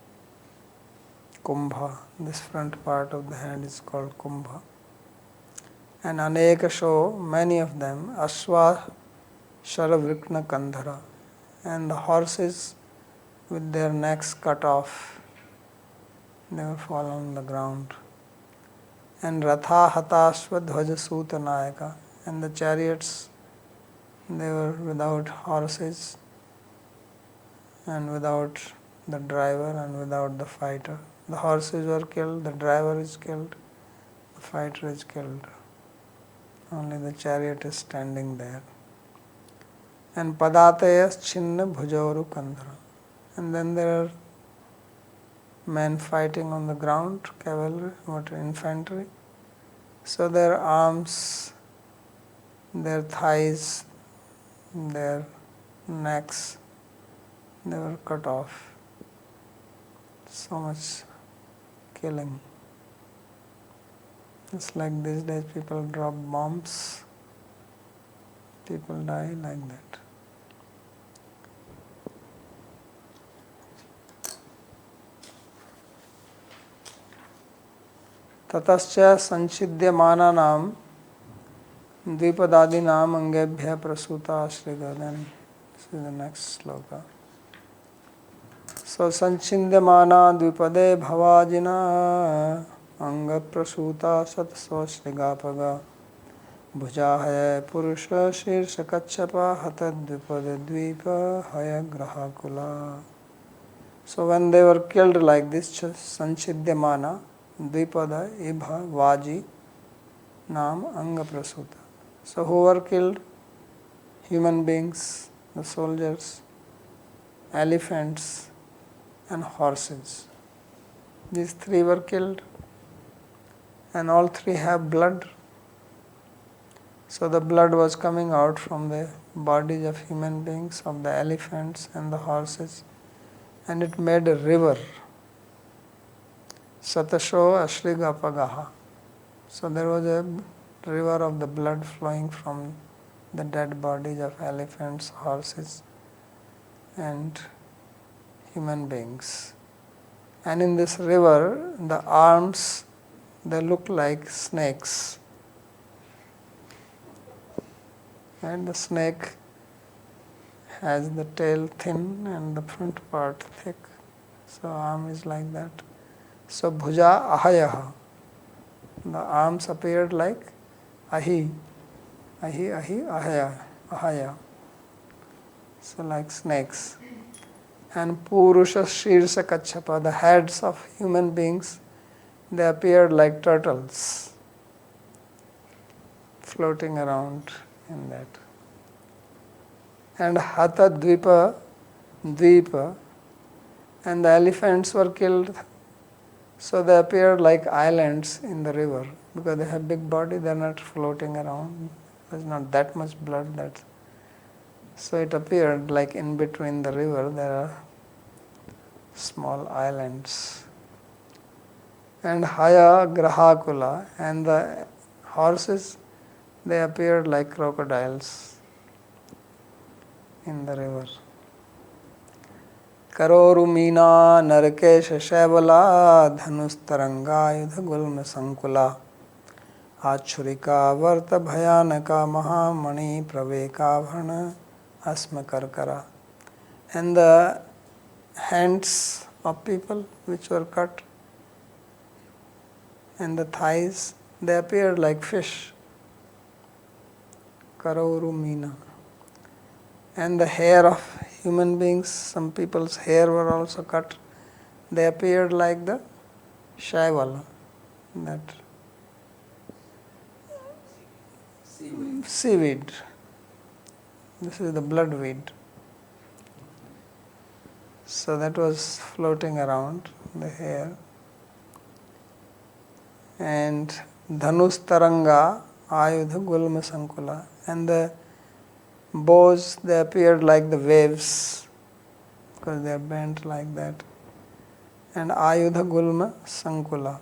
Kumbha, this front part of the head is called kumbha. And anekasho, many of them, aswa sharavrikna kandhara, and the horses with their necks cut off, they will fall on the ground. And ratha hatasva dhvaja suta nayaka, and the chariots, they were without horses and without the driver and without the fighter. The horses were killed, the driver is killed, the fighter is killed. Only the chariot is standing there. And padatayas chinna bhujauru kandhara. And then there are men fighting on the ground, cavalry, infantry. So their arms, their thighs, their necks, they were cut off. So much killing. It's like these days people drop bombs, people die like that. Tatascha sanchidyamananam dvipadadinam angebhya prasuta Shri. Then this is the next sloka. So sanchindamana dvipade bhavajina anga prasuta satso srigapaga bhujahaya purusha shirsha kachapa hatadvipade dvipa haya grahakula. So when they were killed like this, sanchidyamana dvipada ibha vaji nam anga prasuta. So who were killed? Human beings, the soldiers, elephants and horses. These three were killed, and all three have blood. So the blood was coming out from the bodies of human beings, of the elephants and the horses, and it made a river. Satasho Ashrigapagaha. So there was a river of the blood flowing from the dead bodies of elephants, horses and human beings. And in this river, the arms, they look like snakes. And the snake has the tail thin and the front part thick. So arm is like that. So bhuja ahayaha. The arms appeared like ahi, ahaya. So like snakes. And purusha shirsa kachapa, the heads of human beings, they appeared like turtles floating around in that. And hatha dvipa, and the elephants were killed. So they appeared like islands in the river because they have big body, they are not floating around. There's not that much blood. So it appeared like in between the river there are small islands. And haya grahakula, and the horses, they appeared like crocodiles in the river. Karoru meena narakesha shaivala dhanustaranga yudha gulma sankula achurika varta bhayanaka mahamani praveka bharna asma karkara. And the hands of people which were cut and the thighs, they appeared like fish. Karoru meena. And the hair of human beings, some people's hair were also cut. They appeared like the shaivala, that seaweed. This is the bloodweed. So that was floating around the hair. And dhanus taranga ayudha gulma sankula. And the bows, they appeared like the waves because they are bent like that. And ayudha gulma sankula.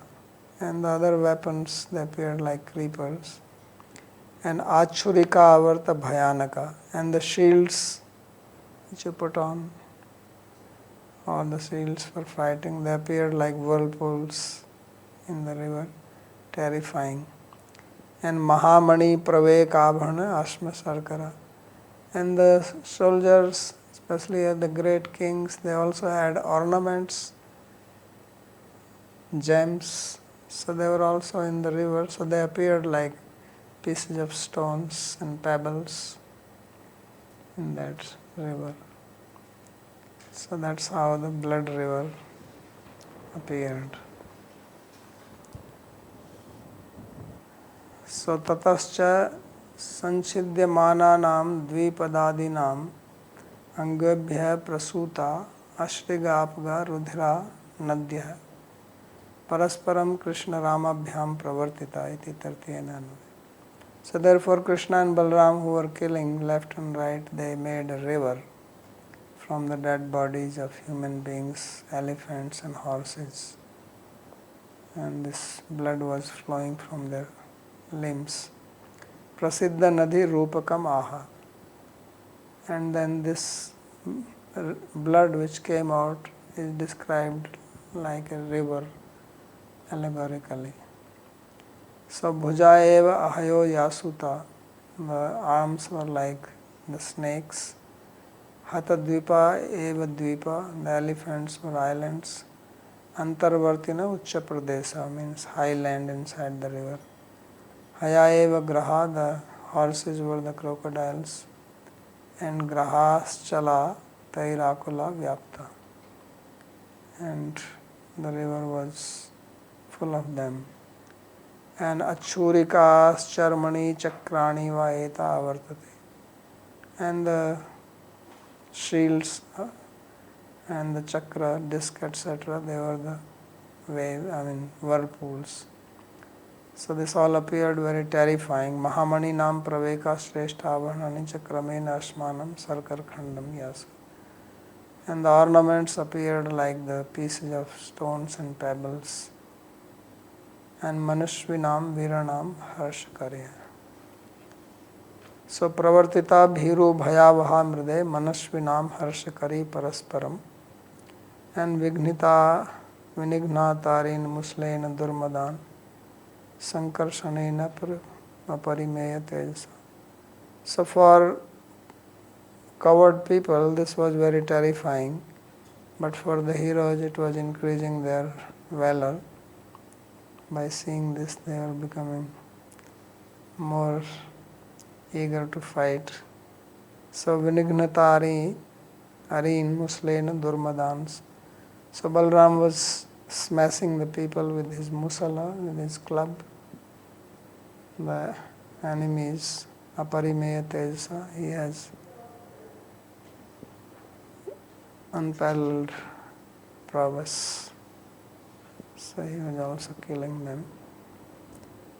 And the other weapons, they appeared like creepers. And achurika avarta bhayanaka. And the shields which you put on, all the shields for fighting, they appeared like whirlpools in the river, terrifying. And mahamani pravek abhana asma sarkara. And the soldiers, especially the great kings, they also had ornaments, gems. So they were also in the river. So they appeared like pieces of stones and pebbles in that river. So that's how the blood river appeared. So tatascha sanchidyamānānaṁ dvipadādīnaṁ angabhya prasūta ashrigāpga rudhira nadyah parasparam krishna ramabhyam pravartita iti tartiyena. So therefore Krishna and Balaram, who were killing left and right, they made a river from the dead bodies of human beings, elephants and horses. And this blood was flowing from their limbs. Prasiddha Nadhi Rupakam Aha. And then this blood which came out is described like a river allegorically. So Bhuja eva ahayo yasuta. The arms were like the snakes. Hatadvipa eva dvipa, the elephants were islands. Antarvartina Ucha Pradesha means highland inside the river. Hayaeva Graha, the horses were the crocodiles. And Grahaschala Tairakula Vyapta. And the river was full of them. And Achurikas Charmani Chakrani Vaeta Avartate. And the shields and the chakra, disc, etc., they were the whirlpools. So this all appeared very terrifying. Mahamani nam praveka shrestha abhanani chakramena asmanam sarkar khandam yasa. And the ornaments appeared like the pieces of stones and pebbles. And manushvinam viranam harshkarya. So pravartita bhiru bhayavaha mride manashvinam harshakari parasparam. And vignita vinignatarin muslain durmadan sankarshanena parimeya tejasa. So for coward people this was very terrifying, but for the heroes it was increasing their valor. By seeing this they are becoming more eager to fight. So vinignatari arin muslain durmadans. So Balram was smashing the people with his musala, with his club, the enemies, aparimeya tejasa. He has unparalleled prowess. So he was also killing them.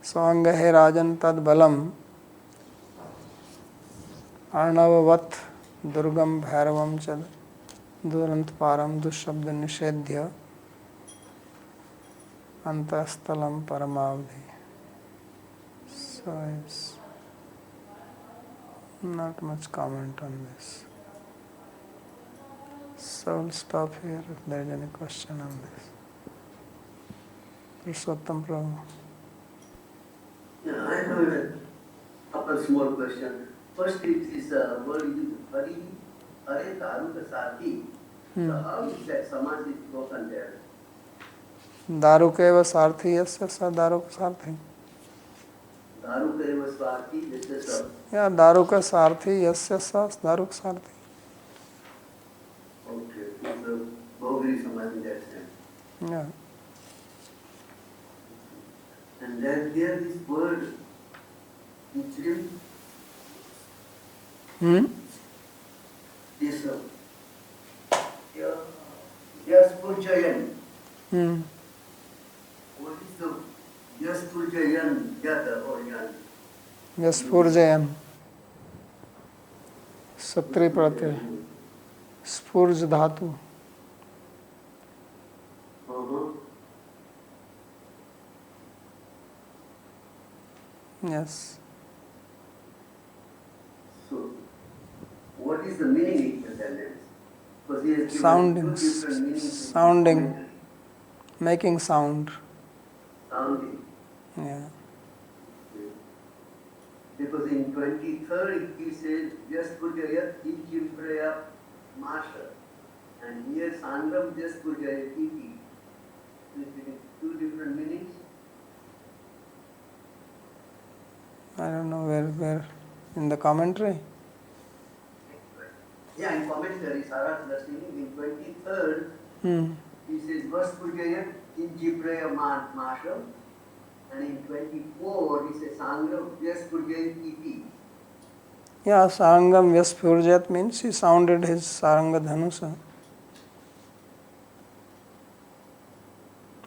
So angahe rajan tad balam arnavavat durgam bhairavam chad durantparam dushabda nishedhya antastalam paramavdhi. So it's not much comment on this. So we'll stop here if there is any question on this. Purushottam Prabhu. Yeah, I have a couple small questions. First, it is a word used, Hari, Hare Daruka Sati. So how is that Samaj is broken there? Darukeva sarthi yasya sa daruka sarthi. Daruka eva Swati, this is a... Yeah, daruka sarthi yasya sa daruka sarthi. Okay, it's a Bhogiri Samaj in that sense. Yeah. And then here this word, Muslim, is Yaspurjayan. What is the Yaspurjayan, Yata or Yan? Yaspurjayan. Satri pratyay. Spurj dhatu. Yes. So, what is the meaning of that name? Because he has given Sounding, two different meanings. sounding, making sound. Sounding. Yeah. Because in 23rd he says, Yaspurjaya Ijimpraya Masha. And here Sangam Yaspurjaya Iti. Two different meanings. I don't know where in the commentary. Yeah, in commentary, Sarah Darsini, in 23rd, he says, Vaspurjaya Ijimpraya Masha. And in 24, he says, Sangam Yaspurjaya Iti. Yeah, Sarangam Vyaspurjat means he sounded his Saranga Dhanusa.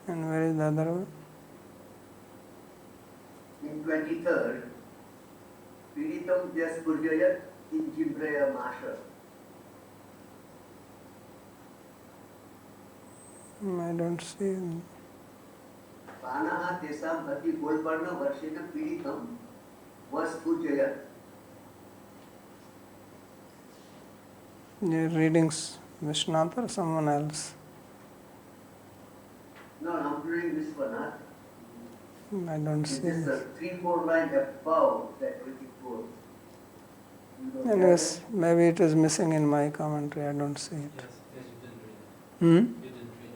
And where is the other one? In 23rd, Piritam Yaspurjaya Ijimpraya Masha. I don't see. Panaha Tesam Bhati Golparna Varshena Piritam Vaspurjaya. You're reading Vishnath or someone else? No, I'm reading Vishwanath. I don't It see. is the 3-4 line above that 24. You don't have Anyways, maybe it is missing in my commentary, I don't see it. Yes, yes, you didn't read it. Hmm? You didn't read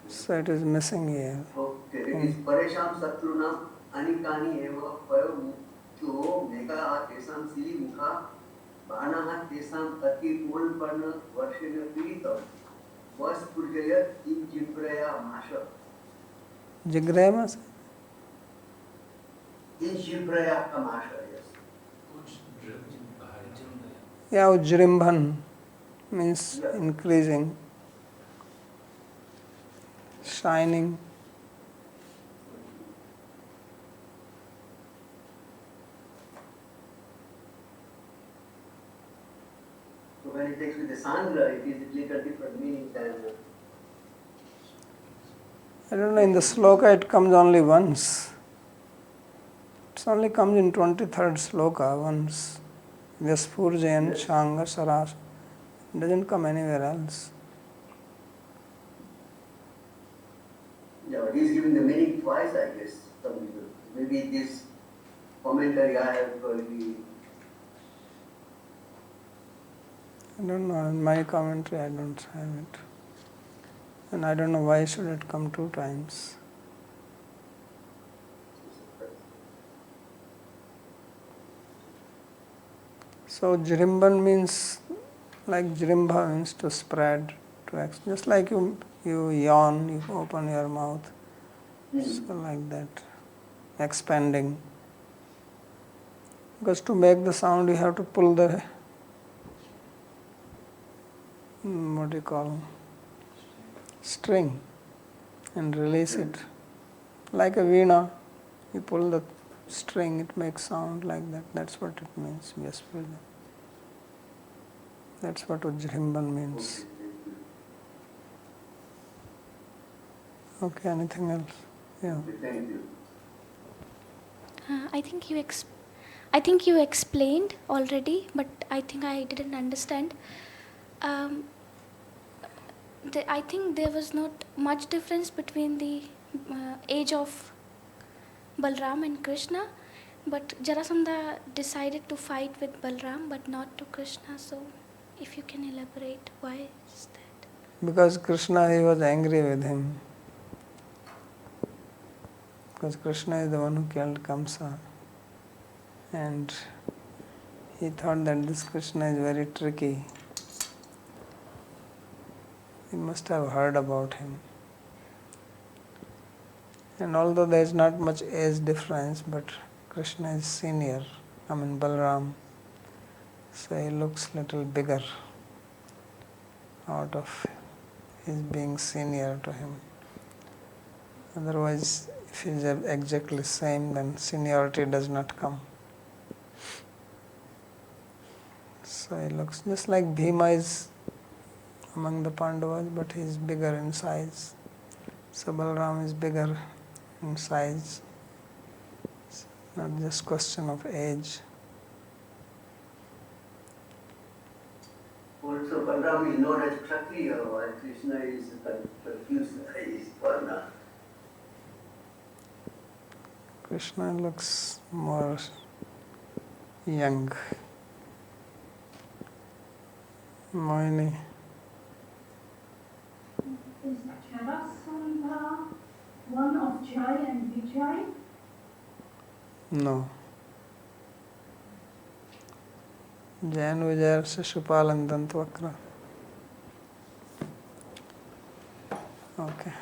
it. So it is missing here. that? Okay, it is Paresham Satrunam Anikani Eva Payo Mukyo Mega Tesam Sili Mukha Banaha Tesam Ati Pulparna Varshena Piritam Was Purjaya in Jibraya Masha. Jigrema? In Jibraya Kamasha, yes. Yeah, Ujrimbhan means Yeah. increasing, shining. So when it takes with the Sangra, it is a little different meaning than. I don't know, in the sloka it comes only once. It only comes in 23rd sloka once. Vyaspurjayan Yes. Shanga Saras. It doesn't come anywhere else. Yeah, but he's giving the meaning twice, I guess. Some people. Maybe this commentary I have already. I don't know, in my commentary I don't have it. And I don't know why should it come 2 times. So Jrimban means, like Jrimbha means to spread, just like you yawn, you open your mouth. So like that, expanding. Because to make the sound you have to pull the, what do you call, string and release it. Like a veena, you pull the string, it makes sound like that. That's what it means. Yes, that's what Ujrimban means. Okay, anything else? Yeah. Thank you. I think you explained already, but I think I didn't understand. I think there was not much difference between the age of Balram and Krishna, but Jarasandha decided to fight with Balram but not to Krishna. So, if you can elaborate, why is that? Because Krishna, he was angry with him. Because Krishna is the one who killed Kamsa. And he thought that this Krishna is very tricky. He must have heard about him. And although there is not much age difference, but Krishna is senior, Balram. So he looks little bigger out of his being senior to him. Otherwise, if he is exactly same, then seniority does not come. So he looks just like Bhima is among the Pandavas, but he is bigger in size. So Balram is bigger in size. It's not just question of age. Also, Balram is known as Kshatriya, while Krishna is confused, is Varna. Krishna looks more young. Moini. Is Jarasandha one of Jai and Vijay? No. Jain Vijay Shishupal and Dantvakra. Okay.